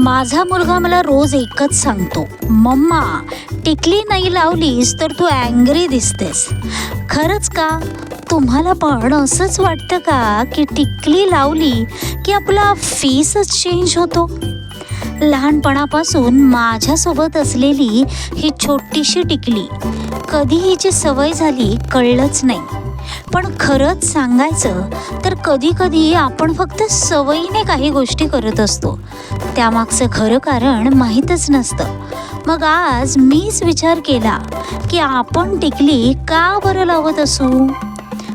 माझा मुलगा मला रोज एकच सांगतो, मम्मा टिकली नाही लावलीस तर तू अँग्री दिसतेस. खरंच का? तुम्हाला पण असंच वाटतं का की टिकली लावली की आपला फेसच चेंज होतो? लहानपणापासून माझ्यासोबत असलेली ही छोटीशी टिकली कधी हिची सवय झाली कळलंच नाही. पण खरंच सांगायचं तर कधी कधी आपण फक्त सवयीने काही गोष्टी करत असतो, त्यामागचं खरं कारण माहीतच नसतं. मग आज मीच विचार केला की आपण टिकली का बरं लावत असू?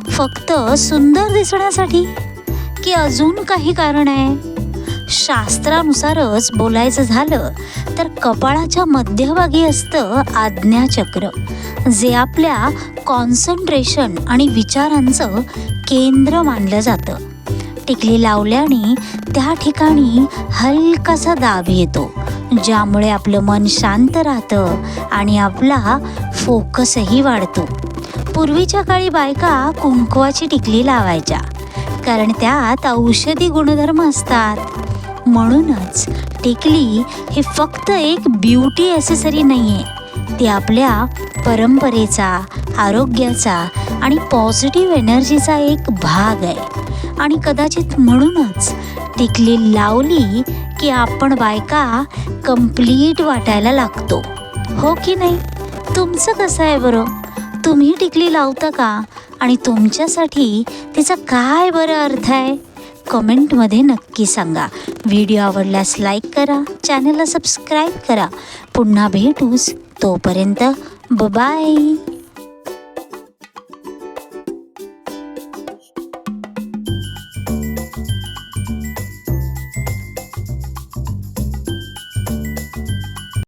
फक्त सुंदर दिसण्यासाठी की अजून काही कारण आहे? शास्त्रानुसारच बोलायचं झालं तर कपाळाच्या मध्यभागी असतं आज्ञाचक्र, जे आपल्या कॉन्सन्ट्रेशन आणि विचारांचं केंद्र मानलं जातं. टिकली लावल्याने त्या ठिकाणी हलकासा दाब येतो, ज्यामुळे आपलं मन शांत राहतं आणि आपला फोकसही वाढतो. पूर्वीच्या काळी बायका कुंकवाची टिकली लावायच्या, कारण त्यात औषधी गुणधर्म असतात. म्हणूनच टिकली ही फक्त एक ब्युटी ॲसेसरी नाही आहे, ती आपल्या परंपरेचा, आरोग्याचा आणि पॉझिटिव्ह एनर्जीचा एक भाग आहे. आणि कदाचित म्हणूनच टिकली लावली की आपण बायका कंप्लीट वाटायला लागतो, हो की नाही? तुमचं कसं आहे बरं? तुम्ही टिकली लावता का? आणि तुमच्यासाठी तिचा काय बरं अर्थ आहे? कमेंटमध्ये नक्की सांगा. व्हिडिओ आवडल्यास लाईक करा, चॅनलला सबस्क्राईब करा. पुन्हा भेटूच, तोपर्यंत बाय.